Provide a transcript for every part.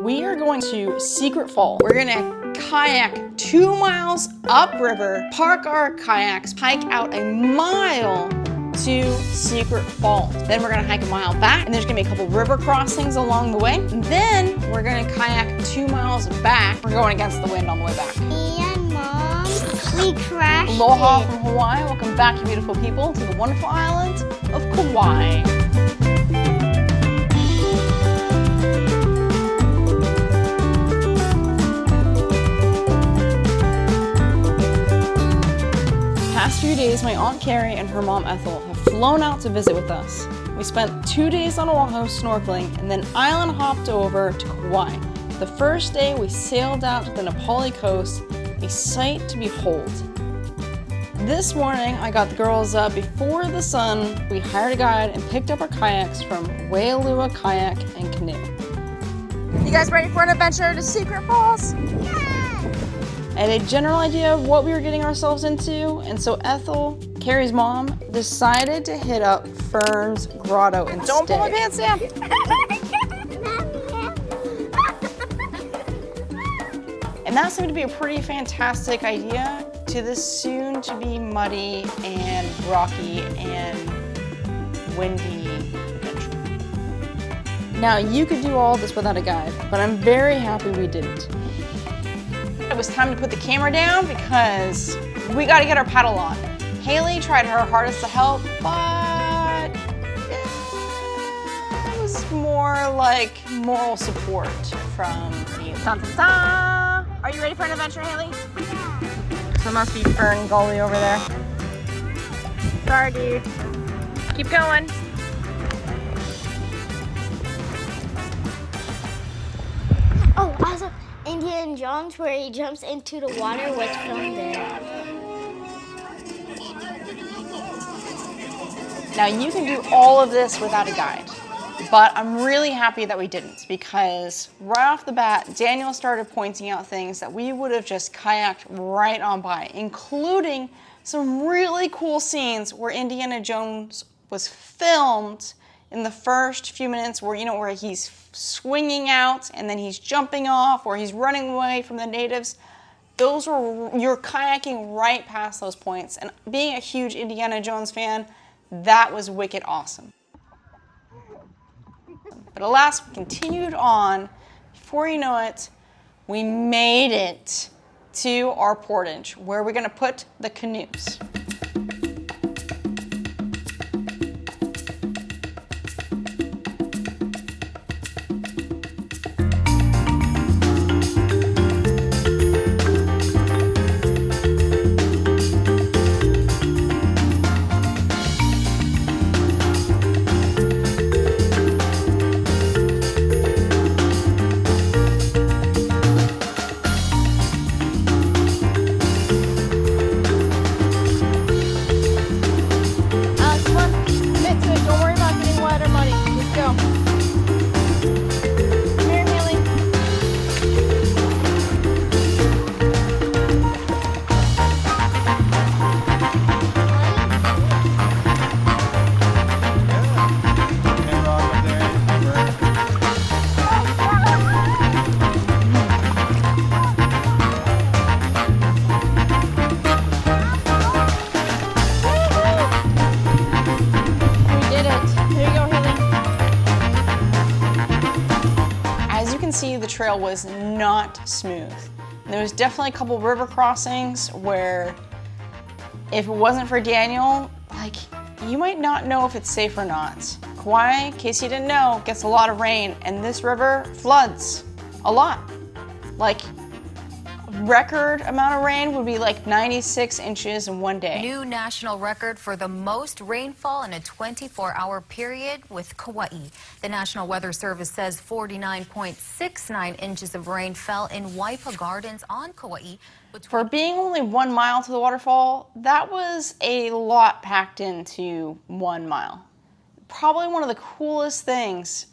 We are going to Secret Falls. We're gonna kayak 2 miles upriver, park our kayaks, hike out a mile to Secret Falls. Then we're gonna hike a mile back, and there's gonna be a couple river crossings along the way. And then we're gonna kayak 2 miles back. We're going against the wind on the way back. And Mom, we crashed. Aloha from Hawaii. Welcome back, you beautiful people, to the wonderful island of Kauai. Past few days, my Aunt Carrie and her mom Ethel have flown out to visit with us. We spent 2 days on Oahu snorkeling and then island hopped over to Kauai. The first day we sailed out to the Nepali coast, a sight to behold. This morning I got the girls up before the sun. We hired a guide and picked up our kayaks from Wailua Kayak and Canoe. You guys ready for an adventure to Secret Falls? I had a general idea of what we were getting ourselves into, and so Ethel, Carrie's mom, decided to hit up Fern's Grotto instead. Don't pull my pants down! And that seemed to be a pretty fantastic idea to this soon-to-be muddy and rocky and windy adventure. Now, you could do all this without a guide, but I'm very happy we didn't. It was time to put the camera down because we got to get our paddle on. Hailey tried her hardest to help, but it was more like moral support from me. Dun, dun, dun. Are you ready for an adventure, Hailey? So it must be Fern Gully over there. Sorry, dude. Keep going. Oh, also Indiana Jones, where he jumps into the water, was filmed there. Now you can do all of this without a guide, but I'm really happy that we didn't, because right off the bat, Daniel started pointing out things that we would have just kayaked right on by, including some really cool scenes where Indiana Jones was filmed in the first few minutes where, where he's swinging out and then he's jumping off or he's running away from the natives. Those were, you're kayaking right past those points. And being a huge Indiana Jones fan, that was wicked awesome. But alas, we continued on. Before you know it, we made it to our portage, where we're gonna put the canoes. See, the trail was not smooth. And there was definitely a couple river crossings where if it wasn't for Daniel, you might not know if it's safe or not. Kauai, in case you didn't know, gets a lot of rain, and this river floods a lot. Record amount of rain would be 96 inches in one day. New national record for the most rainfall in a 24-hour period with Kauai. The National Weather Service says 49.69 inches of rain fell in Waipa Gardens on Kauai. For being only 1 mile to the waterfall, that was a lot packed into 1 mile. Probably one of the coolest things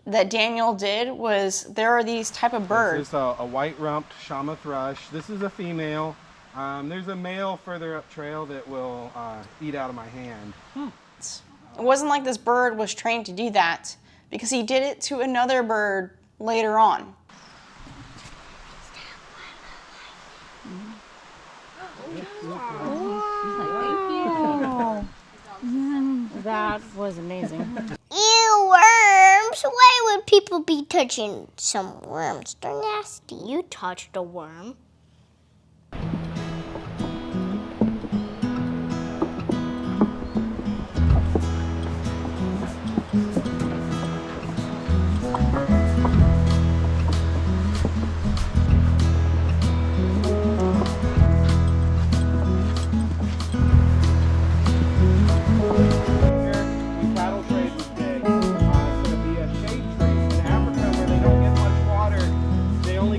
that Daniel did was, there are these type of birds. This is a white-rumped shama thrush. This is a female. There's a male further up trail that will eat out of my hand. It wasn't like this bird was trained to do that, because he did it to another bird later on. That was amazing. Ew, worms! Why would people be touching some worms? They're nasty. You touched a worm.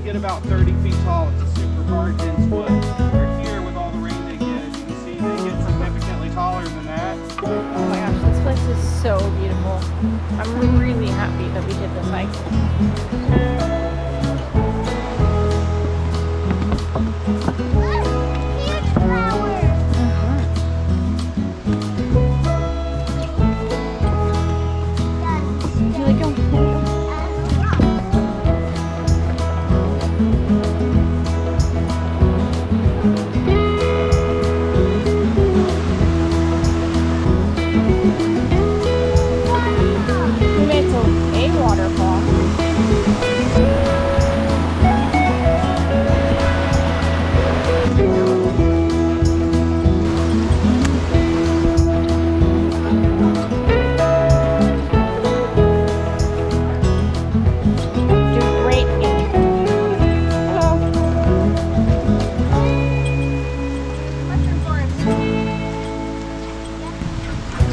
About 30 feet tall. It's a super hard, dense wood. Where here, with all the rain they get, as you can see, they get significantly taller than that. Oh my gosh, this place is so beautiful. I'm really happy that we did this hike.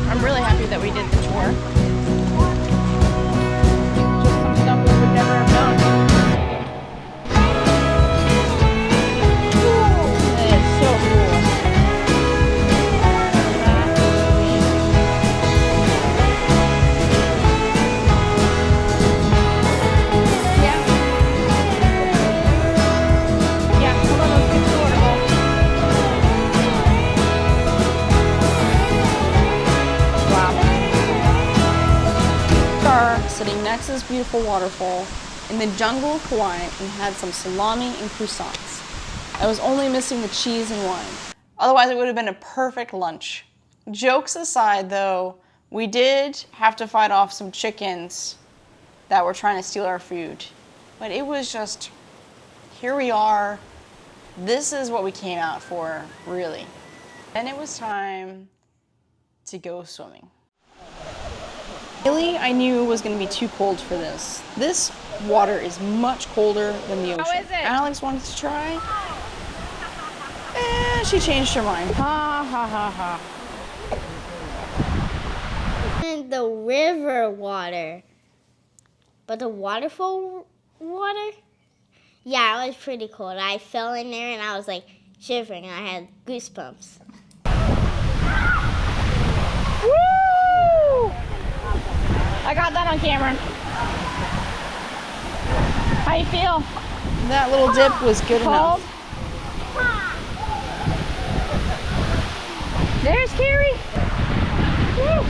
I'm really happy that we did the tour. Just some stuff we would never have done. It is so cool. Yeah, some of those things are waterfall. Sitting next to this beautiful waterfall in the jungle of Kauai and had some salami and croissants. I was only missing the cheese and wine. Otherwise, it would have been a perfect lunch. Jokes aside, though, we did have to fight off some chickens that were trying to steal our food. But it was just, here we are. This is what we came out for, really. Then it was time to go swimming. Hailey, I knew was going to be too cold for this. This water is much colder than the ocean. How is it? Alex wanted to try. She changed her mind. Ha ha ha ha. And the river water. But the waterfall water? Yeah, it was pretty cold. I fell in there and I was like shivering. I had goosebumps. Woo! I got that on camera. How you feel? That little dip was good Cold? enough. There's Carrie. Woo!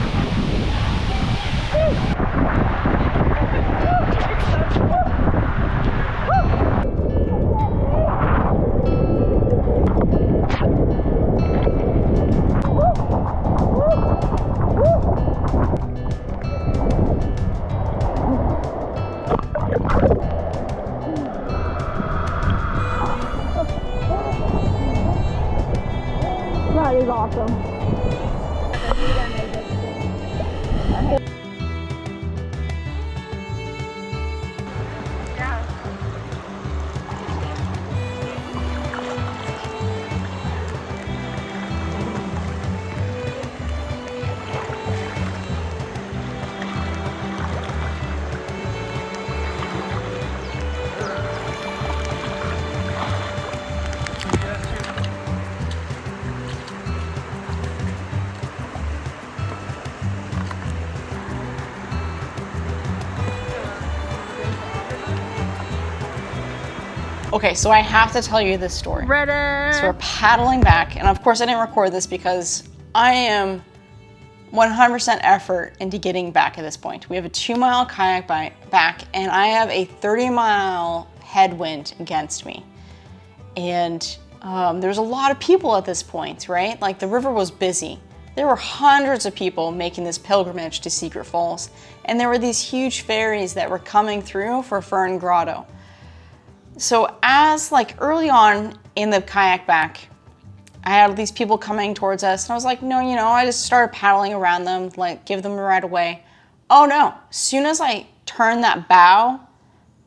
That is awesome. Okay, so I have to tell you this story. Ready? So we're paddling back, and of course I didn't record this because I am 100% effort into getting back at this point. We have a 2-mile kayak back, and I have a 30-mile headwind against me. And there's a lot of people at this point, right? Like, the river was busy. There were hundreds of people making this pilgrimage to Secret Falls, and there were these huge ferries that were coming through for Fern Grotto. So as like early on in the kayak back, I had these people coming towards us, and I was like, no, you know, I just started paddling around them, like give them a ride away. Oh no, as soon as I turned that bow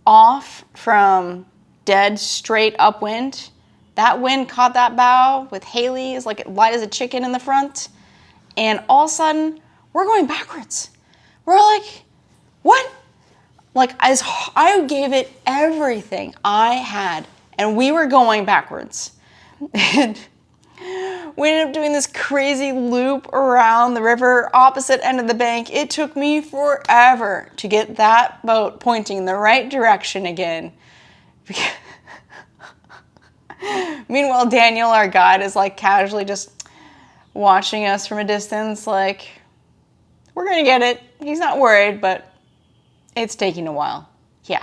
off from dead straight upwind, that wind caught that bow with Hailey is like light as a chicken in the front, and all of a sudden we're going backwards. We're like, what? Like, as I gave it everything I had, and we were going backwards. And we ended up doing this crazy loop around the river, opposite end of the bank. It took me forever to get that boat pointing in the right direction again. Meanwhile, Daniel, our guide, is like casually just watching us from a distance, like, we're gonna get it. He's not worried, but it's taking a while. Yeah.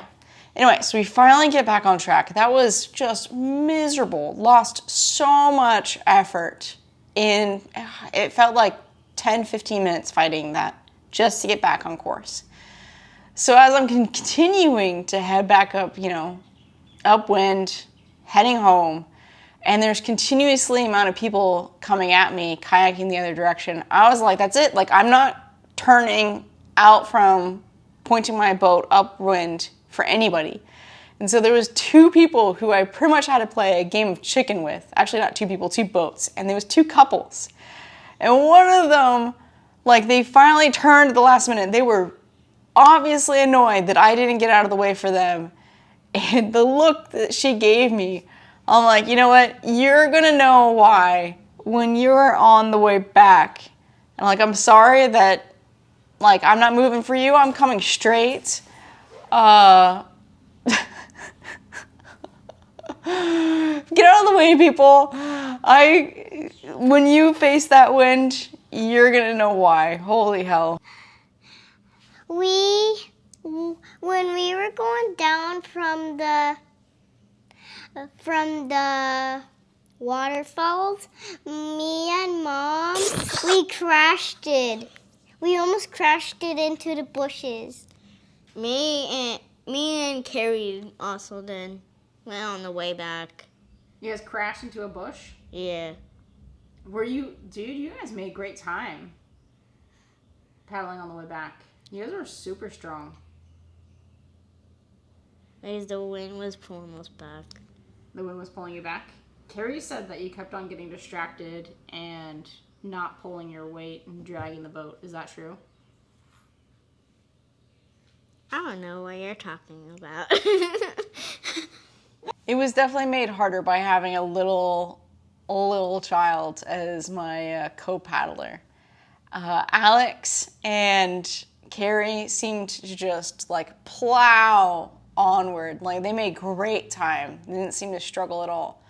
Anyway, so we finally get back on track. That was just miserable. Lost so much effort in, it felt like 10, 15 minutes fighting that just to get back on course. So as I'm continuing to head back up, you know, upwind, heading home, and there's continuously amount of people coming at me, kayaking the other direction, I was like, that's it. Like, I'm not turning out from pointing my boat upwind for anybody. And so there was 2 people who I pretty much had to play a game of chicken with. Actually, not 2 people, 2 boats. And there was 2 couples. And one of them, like, they finally turned at the last minute. They were obviously annoyed that I didn't get out of the way for them. And the look that she gave me, I'm like, you know what? You're gonna know why when you're on the way back. And like, I'm sorry that, like, I'm not moving for you. I'm coming straight. Get out of the way, people. When you face that wind, you're gonna know why. Holy hell. When we were going down from the waterfalls, me and Mom, we almost crashed it into the bushes. Me and Carrie also then went on the way back. You guys crashed into a bush? Yeah. Dude, you guys made great time paddling on the way back. You guys were super strong. Because the wind was pulling us back. The wind was pulling you back? Carrie said that you kept on getting distracted and not pulling your weight and dragging the boat. Is that true? I don't know what you're talking about. It was definitely made harder by having a little child as my co-paddler. Alex and Carrie seemed to just like plow onward. Like, they made great time. They didn't seem to struggle at all.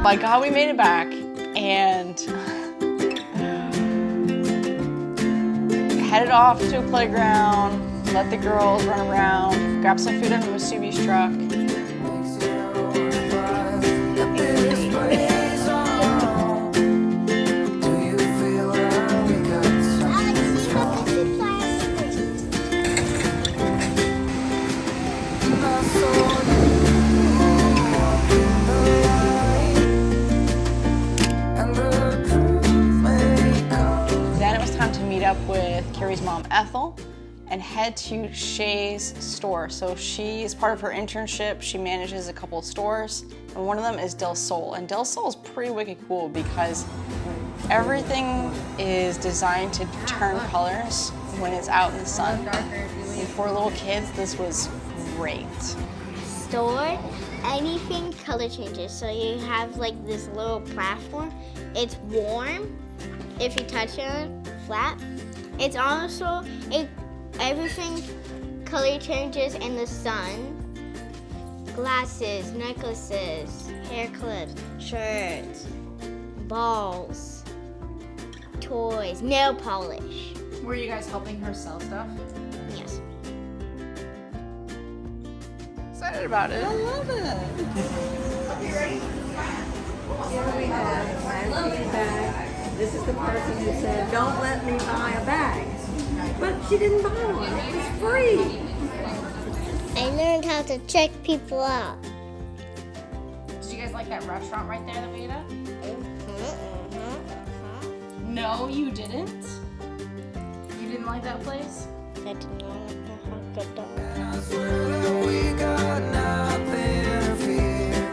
By God, we made it back and headed off to a playground, let the girls run around, grab some food under Masubi's truck. Up with Carrie's mom, Ethel, and head to Shay's store. So she is part of her internship. She manages a couple of stores, and one of them is Del Sol. And Del Sol is pretty wicked cool because everything is designed to turn colors when it's out in the sun. And for little kids, this was great. Store anything color changes. So you have like this little platform. It's warm if you touch it, flat. It's also, everything color changes in the sun. Glasses, necklaces, hair clips, shirts, balls, toys, nail polish. Were you guys helping her sell stuff? Yes. Excited about it. I love it. Here we have my bag. This is the person who said, don't let me buy a bag. But she didn't buy one. It was free. I learned how to check people out. Did you guys like that restaurant right there that we ate at? No, you didn't? You didn't like that place? I didn't know how to do. We got nothing to fear.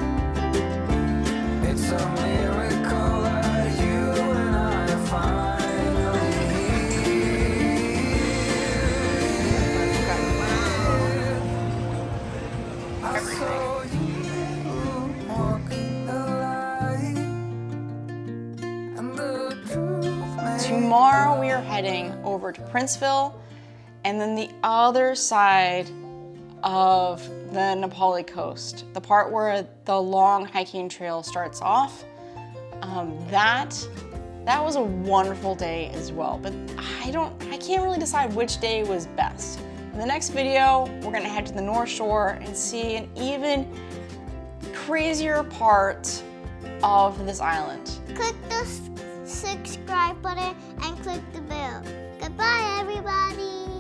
It's a miracle that you and I are finally here. I saw you walking the light, and the truth made Tomorrow we are heading over to Princeville and then the other side of the Nepali coast, the part where the long hiking trail starts off. That was a wonderful day as well, but I can't really decide which day was best. In the next video, we're gonna head to the North Shore and see an even crazier part of this island. Click the subscribe button and click the bell. Goodbye, everybody.